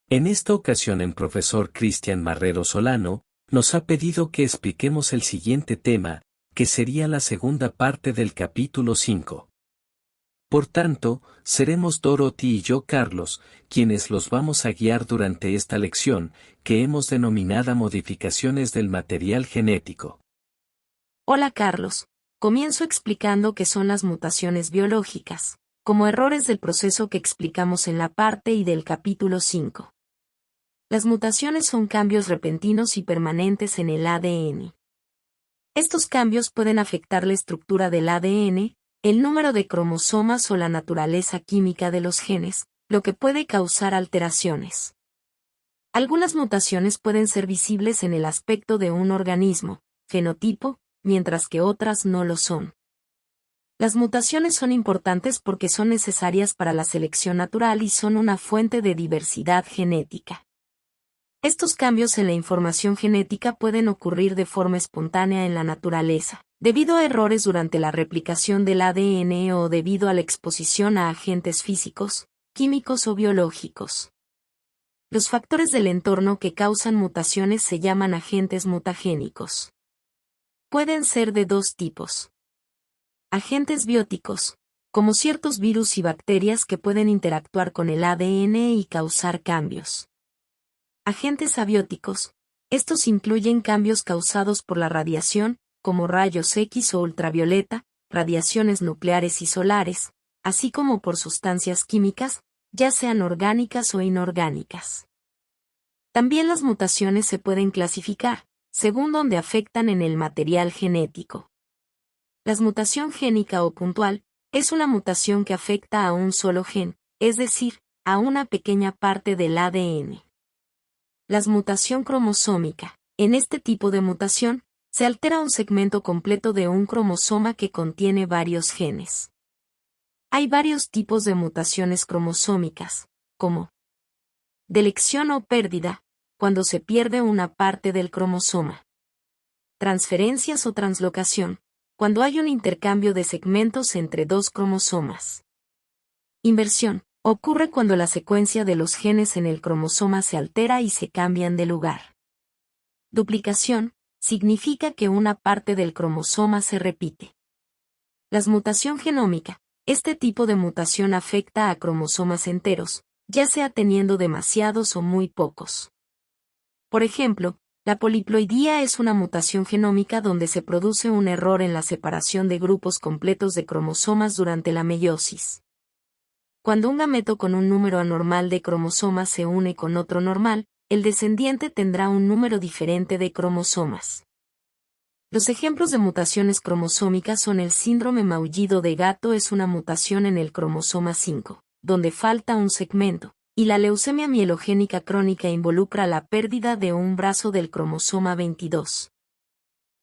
En esta ocasión el profesor Cristian Marrero Solano nos ha pedido que expliquemos el siguiente tema, que sería la segunda parte del capítulo 5. Por tanto, seremos Dorothy y yo Carlos, quienes los vamos a guiar durante esta lección, que hemos denominado modificaciones del material genético. Hola Carlos, comienzo explicando qué son las mutaciones biológicas, como errores del proceso que explicamos en la parte y del capítulo 5. Las mutaciones son cambios repentinos y permanentes en el ADN. Estos cambios pueden afectar la estructura del ADN, el número de cromosomas o la naturaleza química de los genes, lo que puede causar alteraciones. Algunas mutaciones pueden ser visibles en el aspecto de un organismo, fenotipo, mientras que otras no lo son. Las mutaciones son importantes porque son necesarias para la selección natural y son una fuente de diversidad genética. Estos cambios en la información genética pueden ocurrir de forma espontánea en la naturaleza, debido a errores durante la replicación del ADN o debido a la exposición a agentes físicos, químicos o biológicos. Los factores del entorno que causan mutaciones se llaman agentes mutagénicos. Pueden ser de dos tipos. Agentes bióticos, como ciertos virus y bacterias que pueden interactuar con el ADN y causar cambios. Agentes abióticos, estos incluyen cambios causados por la radiación, como rayos X o ultravioleta, radiaciones nucleares y solares, así como por sustancias químicas, ya sean orgánicas o inorgánicas. También las mutaciones se pueden clasificar, según donde afectan en el material genético. La mutación génica o puntual es una mutación que afecta a un solo gen, es decir, a una pequeña parte del ADN. La mutación cromosómica. En este tipo de mutación, se altera un segmento completo de un cromosoma que contiene varios genes. Hay varios tipos de mutaciones cromosómicas, como delección o pérdida, cuando se pierde una parte del cromosoma. Transferencias o translocación, cuando hay un intercambio de segmentos entre dos cromosomas. Inversión. Ocurre cuando la secuencia de los genes en el cromosoma se altera y se cambian de lugar. Duplicación, significa que una parte del cromosoma se repite. La mutación genómica, este tipo de mutación afecta a cromosomas enteros, ya sea teniendo demasiados o muy pocos. Por ejemplo, la poliploidía es una mutación genómica donde se produce un error en la separación de grupos completos de cromosomas durante la meiosis. Cuando un gameto con un número anormal de cromosomas se une con otro normal, el descendiente tendrá un número diferente de cromosomas. Los ejemplos de mutaciones cromosómicas son el síndrome maullido de gato, es una mutación en el cromosoma 5, donde falta un segmento, y la leucemia mielogénica crónica involucra la pérdida de un brazo del cromosoma 22.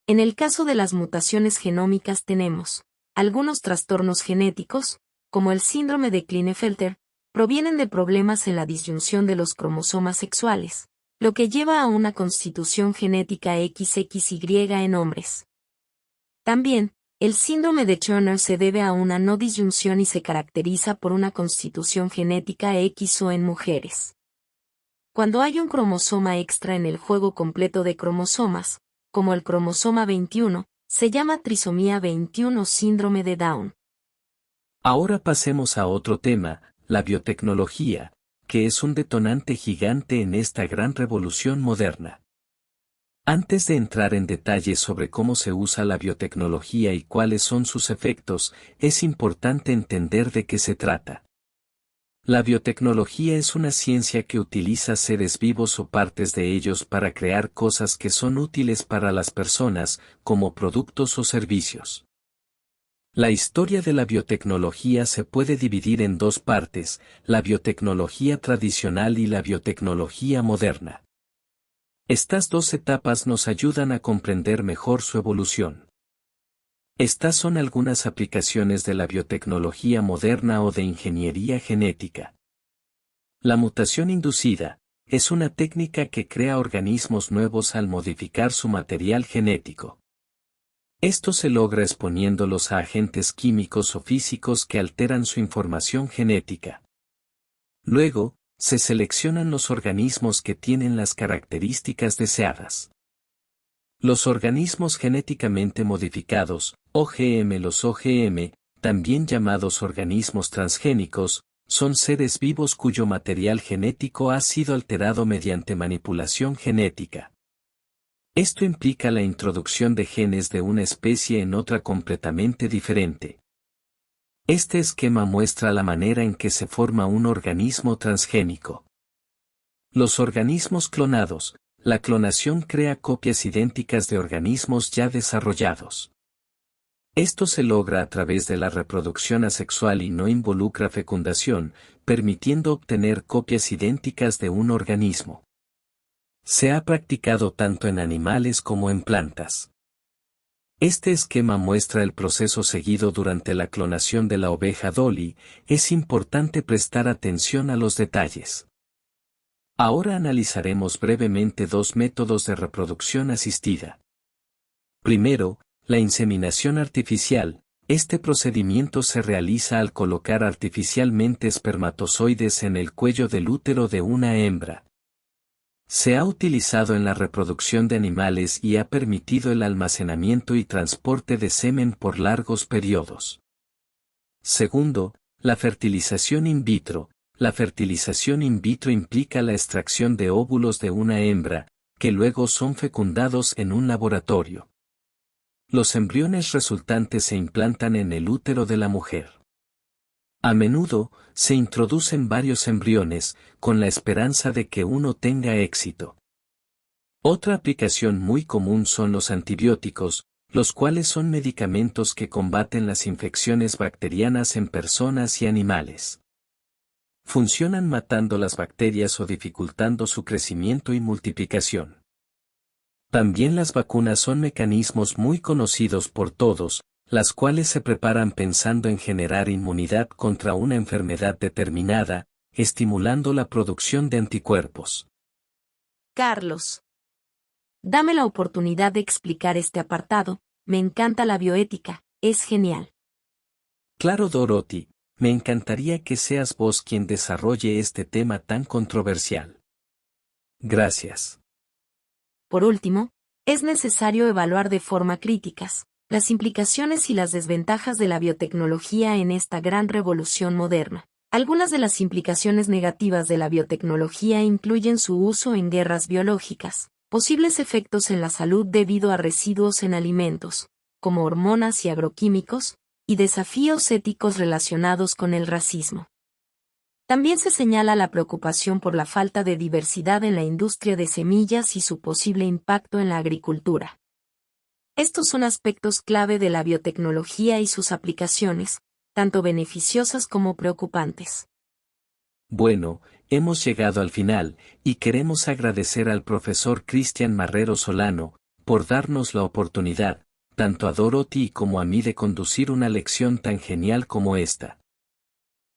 En el caso de las mutaciones genómicas tenemos algunos trastornos genéticos, como el síndrome de Klinefelter, provienen de problemas en la disyunción de los cromosomas sexuales, lo que lleva a una constitución genética XXY en hombres. También, el síndrome de Turner se debe a una no disyunción y se caracteriza por una constitución genética XO en mujeres. Cuando hay un cromosoma extra en el juego completo de cromosomas, como el cromosoma 21, se llama trisomía 21 o síndrome de Down. Ahora pasemos a otro tema, la biotecnología, que es un detonante gigante en esta gran revolución moderna. Antes de entrar en detalles sobre cómo se usa la biotecnología y cuáles son sus efectos, es importante entender de qué se trata. La biotecnología es una ciencia que utiliza seres vivos o partes de ellos para crear cosas que son útiles para las personas, como productos o servicios. La historia de la biotecnología se puede dividir en dos partes, la biotecnología tradicional y la biotecnología moderna. Estas dos etapas nos ayudan a comprender mejor su evolución. Estas son algunas aplicaciones de la biotecnología moderna o de ingeniería genética. La mutación inducida es una técnica que crea organismos nuevos al modificar su material genético. Esto se logra exponiéndolos a agentes químicos o físicos que alteran su información genética. Luego, se seleccionan los organismos que tienen las características deseadas. Los organismos genéticamente modificados, OGM. Los OGM, también llamados organismos transgénicos, son seres vivos cuyo material genético ha sido alterado mediante manipulación genética. Esto implica la introducción de genes de una especie en otra completamente diferente. Este esquema muestra la manera en que se forma un organismo transgénico. Los organismos clonados. La clonación crea copias idénticas de organismos ya desarrollados. Esto se logra a través de la reproducción asexual y no involucra fecundación, permitiendo obtener copias idénticas de un organismo. Se ha practicado tanto en animales como en plantas. Este esquema muestra el proceso seguido durante la clonación de la oveja Dolly. Es importante prestar atención a los detalles. Ahora analizaremos brevemente dos métodos de reproducción asistida. Primero, la inseminación artificial. Este procedimiento se realiza al colocar artificialmente espermatozoides en el cuello del útero de una hembra. Se ha utilizado en la reproducción de animales y ha permitido el almacenamiento y transporte de semen por largos periodos. Segundo, la fertilización in vitro. La fertilización in vitro implica la extracción de óvulos de una hembra, que luego son fecundados en un laboratorio. Los embriones resultantes se implantan en el útero de la mujer. A menudo, se introducen varios embriones, con la esperanza de que uno tenga éxito. Otra aplicación muy común son los antibióticos, los cuales son medicamentos que combaten las infecciones bacterianas en personas y animales. Funcionan matando las bacterias o dificultando su crecimiento y multiplicación. También las vacunas son mecanismos muy conocidos por todos, las cuales se preparan pensando en generar inmunidad contra una enfermedad determinada, estimulando la producción de anticuerpos. Carlos, dame la oportunidad de explicar este apartado. Me encanta la bioética, es genial. Claro, Dorothy, me encantaría que seas vos quien desarrolle este tema tan controversial. Gracias. Por último, es necesario evaluar de forma crítica las implicaciones y las desventajas de la biotecnología en esta gran revolución moderna. Algunas de las implicaciones negativas de la biotecnología incluyen su uso en guerras biológicas, posibles efectos en la salud debido a residuos en alimentos, como hormonas y agroquímicos, y desafíos éticos relacionados con el racismo. También se señala la preocupación por la falta de diversidad en la industria de semillas y su posible impacto en la agricultura. Estos son aspectos clave de la biotecnología y sus aplicaciones, tanto beneficiosas como preocupantes. Bueno, hemos llegado al final, y queremos agradecer al profesor Cristian Marrero Solano, por darnos la oportunidad, tanto a Dorothy como a mí, de conducir una lección tan genial como esta.